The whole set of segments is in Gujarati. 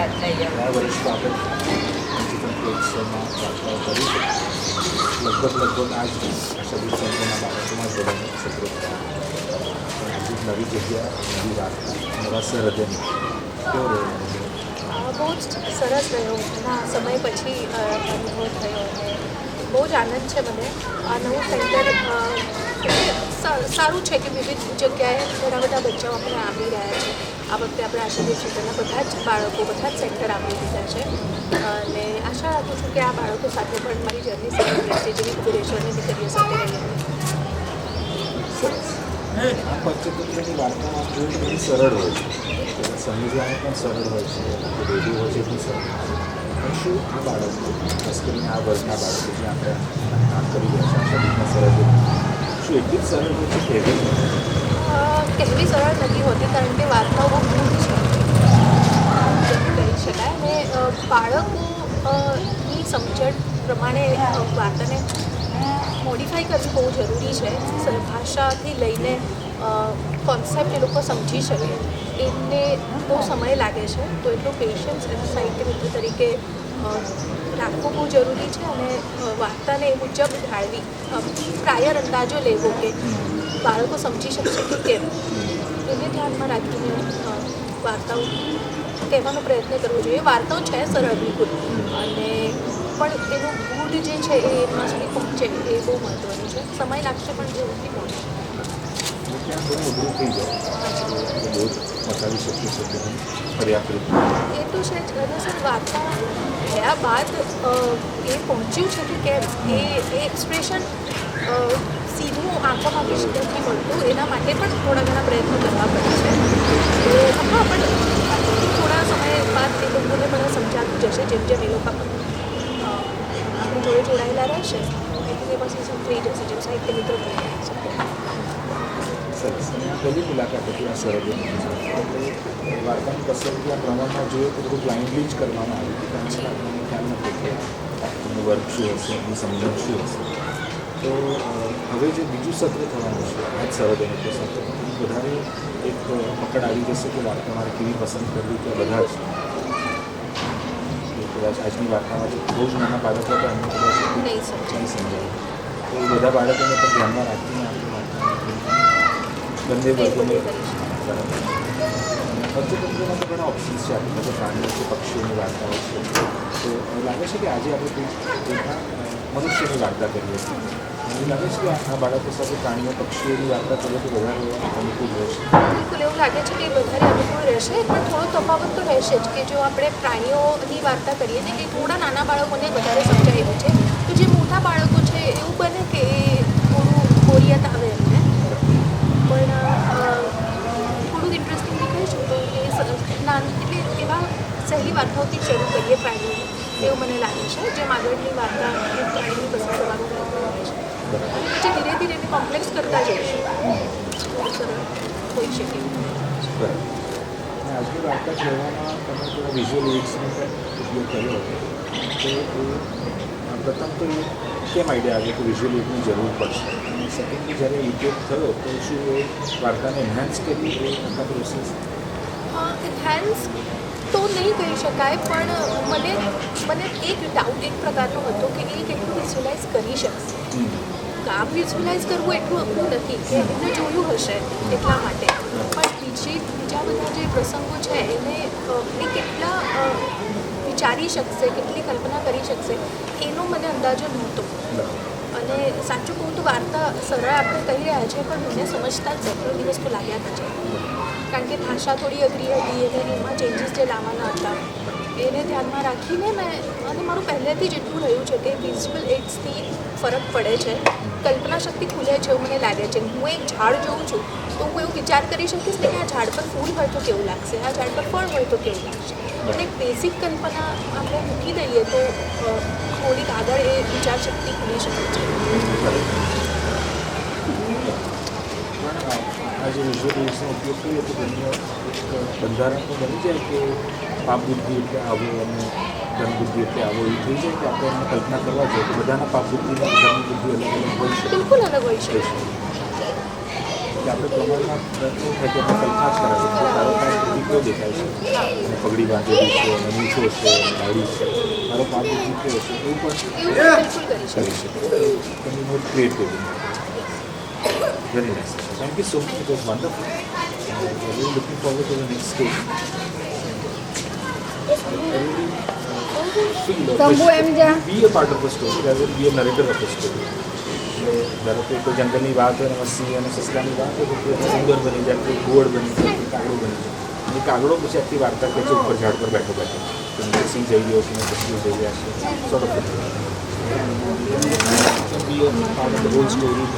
ગયા વર્ષો આપણે ઉત્સવમાં વાર્તાઓ કરીશું. લગભગ આ જ સદીશ સંતોના બાળકોમાં જ બધાને સત્રો પણ હજી નવી જગ્યા, નવી વાર્તા, નવા સરહદની કેવો રહ્યો? બહુ જ સરસ રહ્યો. ઘણા સમય પછી અનુભવ થયો અને બહુ જ આનંદ છે મને. આ નવું સેન્ટર સારું છે કે વિવિધ જગ્યાએ ઘણા બધા બચ્ચાઓ આપણે આવી રહ્યા છે. આ વખતે આપણે આશાદીપ સેન્ટરના બધા જ બાળકો બધા જ સેન્ટર આપી દીધા છે અને આશા રાખું છું કે આ બાળકો સાથે પણ મારી જર્ની સારી રહેશે જેવી ભુવનેશ્વરની દીકરીઓ સાથે રહી હતી. સરસ. આ પંચતંત્રની વાર્તા જોઈ ઘણી સરળ હોય છે, સમજવામાં પણ સરળ હોય છે, રેડિયો હોય છે પણ સરળ. પણ શું આ બાળકો, ખાસ કરીને આ વર્ગના બાળકો જે આપણે કામ કરી રહ્યા છે આશાદીપના સરળ, શું એટલી જ સરળ હોય છે કહેવી સરળ નથી હોતી કારણ કે વાર્તાઓ બહુ મૂળ છે કહી શકાય અને બાળકોની સમજણ પ્રમાણે વાર્તાને મોડિફાઈ કરવી બહુ જરૂરી છે. ભાષાથી લઈને કોન્સેપ્ટ એ લોકો સમજી શકે એમને બહુ સમય લાગે છે, તો એટલું પેશન્સ એના સાહિત્ય મિત્ર તરીકે રાખવું બહુ જરૂરી છે અને વાર્તાને એ મુજબ ઢાળવી, પ્રાયર અંદાજો લેવો કે બાળકો સમજી શકશે કે કેમ, એને ધ્યાનમાં રાખીને વાર્તાઓ કહેવાનો પ્રયત્ન કરવો જોઈએ. વાર્તાઓ છે સરળ બિલકુલ અને પણ એનું મૂળ જે છે એ એમના સુધી પહોંચે એ બહુ મહત્ત્વનું છે. સમય લાગશે પણ જરૂરથી પહોંચશે. ત્યાં ઘણું અઘરું થઈ જાય, બહુ જ બતાવી શકીએ છીએ પર્યાપ્ત રીતે. એ તો છે જ. અને સર વાર્તા થયા બાદ એ પહોંચ્યું છે કે કેમ એ એક્સપ્રેશન સીધું આંખોમાંથી જ નથી મળતું, એના માટે પણ થોડા ઘણા પ્રયત્નો કરવા પડે છે. તો હા, પણ થોડા સમય બાદ એ લોકોને મને સમજાતું જશે જેમ જેમ એ લોકો આપણી જોડે જોડાયેલા રહેશે એટલે એ પછી થઈ જશે જેમ સાહિત્ય મિત્રો થઈ રહ્યા છે. સરસ. પહેલી મુલાકાત હતી આ સરહદની. વાર્તાની પસંદગી આ પ્રમાણમાં જોઈએ તો થોડું બ્લાઇન્ડલી જ કરવામાં આવી હતી કારણ કે આપણને ખ્યાલ નથી કે એનું વર્ક શું હશે, એની સમજણ શું હશે. તો હવે જે બીજું સત્ર થવાનું છે આ જ સરહદની સત્ર, વધારે એક પકડ આવી જશે કે વાર્તા મારે કેવી પસંદ કરવી કે બધા જ કદાચ આજની વાર્તામાં જે બહુ જ નાના બાળકો હતા એમને કદાચ નહીં સમજાય, તો એ બધા બાળકોને પણ ધ્યાનમાં રાખીને આપણી વાર્તા બંને વર્ગોને બરાબર. પંચતંત્રમાં તો ઘણા ઓપ્શન્સ છે, આપણી પાસે પ્રાણીઓ છે, પક્ષીઓની વાર્તાઓ છે. તો લાગે છે કે આજે આપણે કોઈના મનુષ્યની વાર્તા કરીએ છીએ. મને લાગે છે કે આ બાળકો સાથે પ્રાણીઓ પક્ષીઓની વાર્તા કરીએ તો વધારે અનુકૂળ રહેશે. બિલકુલ એવું લાગે છે કે વધારે અનુકૂળ રહેશે, પણ થોડો તફાવત તો રહેશે જ કે જો આપણે પ્રાણીઓની વાર્તા કરીએ ને એ થોડા નાના બાળકોને વધારે સમજાય એવું છે, તો જે મોટા બાળકો છે એવું બને કે એ થોડું બોરિયત આવે એમને, પણ થોડુંક ઇન્ટરેસ્ટિંગ દેખાઈશું તો એ એટલે એવા સહેલી વાર્તાઓથી શરૂ કરીએ પ્રાણીઓની, એવું મને લાગે છે. જેમ આગળની વાર્તા એ પ્રાણીની પસંદ કરવાનો પ્રયત્ન કરે છે અને પછી ધીરે ધીરે એને કોમ્પ્લેક્સ કરતા જઈશું, સરળ હોઈ શકે એવું. બરાબર. અને આજની વાર્તા કહેવામાં તમે થોડા વિઝ્યુઅલ એડ્સનો પણ ઉપયોગ કર્યો હતો, તો એ પ્રથમ તો એ કેમ આઈડિયા આવ્યો કે વિઝ્યુઅલ એડની જરૂર પડશે, અને સેકન્ડલી જ્યારે ઉપયોગ થયો તો શું એ વાર્તાને એન્હાન્સ કરી એ આખા પ્રોસેસ? એન્હાન્સ તો નહીં કહી શકાય, પણ મને એક ડાઉટ એક પ્રકારનો હતો કે એ કેટલું વિઝ્યુઅલાઇઝ કરી શકશે. કામ વિઝ્યુઅલાઇઝ કરવું એટલું અઘરું નથી કે એમને જોયું હશે એટલા માટે, પણ બીજા બધા જે પ્રસંગો છે એને એ કેટલા વિચારી શકશે, કેટલી કલ્પના કરી શકશે એનો મને અંદાજો નહોતો. અને સાચું કહું તો વાર્તા સરળ આપણે કહી રહ્યા છીએ પણ મને સમજતા જ સેંકડો દિવસ તો લાગ્યા હતા છે, કારણ કે ભાષા થોડી અઘરી હતી અને એમાં ચેન્જીસ જે લાવવાના હતા એને ધ્યાનમાં રાખીને અને મારું પહેલેથી જ એટલું રહ્યું છે કે વિઝ્યુઅલ એડ્સથી ફરક પડે છે, કલ્પના શક્તિ ખુલે છે એવું મને લાગે છે. હું એક ઝાડ જોઉં છું તો હું એવું વિચાર કરી શકીશ ને કે આ ઝાડ પર ફૂલ હોય તો કેવું લાગશે, આ ઝાડ પર ફળ હોય તો કેવું લાગશે, અને એક બેઝિક કલ્પના આપણે મૂકી દઈએ તો થોડીક આગળ એ વિચાર શક્તિ ખુલી શકે છે. આ જે વિઝ્યુઅલ એડ્સનો ઉપયોગ કરીએ તો તેમનો એક બંધારણ તો બની જાય કે પાપ બુદ્ધિ એટલે આવો અને ધન બુદ્ધિ એટલે આવો એ થઈ જાય કે આપણે એમને કલ્પના કરવા જોઈએ તો બધાના પાપ બુદ્ધિ અને ધન બુદ્ધિ અલગ અલગ હોય છે. બિલકુલ અલગ હોય છે. એટલે આપણે પ્રમાણમાં પ્રયત્ન થાય કે આપણે કલ્પના જ કરાવીએ ધારો કે દેખાય છે અને પગડી બાંધેલી છે અને મૂછો છે દાઢી છે મારો પાપ જીતે હશે એવું પણ એવું બિલકુલ કરી શકે કરી શકે તમે more creative very nice thank you so much it was wonderful really looking forward to the next stage. Shambhu એમ જા. Be a part of the story rather than be a narrator of the story. ધારો કે કોઈ જંગલની વાત હોય અને સિંહ અને સસલાની વાત હોય તો કોઈ ઉંદર બની જાય કોઈ ઘુવડ બની જાય કોઈ કાગડો બની જાય અને કાગડો પછી આખી વાર્તા કહે છે ઉપર ઝાડ પર બેઠો બેઠો કે મેં સિંહ જઈ ગયો છે મેં સસલું જઈ ગયા છે sort of be a part of the whole story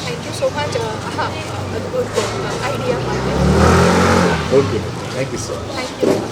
thank you so much હા અદભુત આઈડિયા માટે okay thank you sir thank you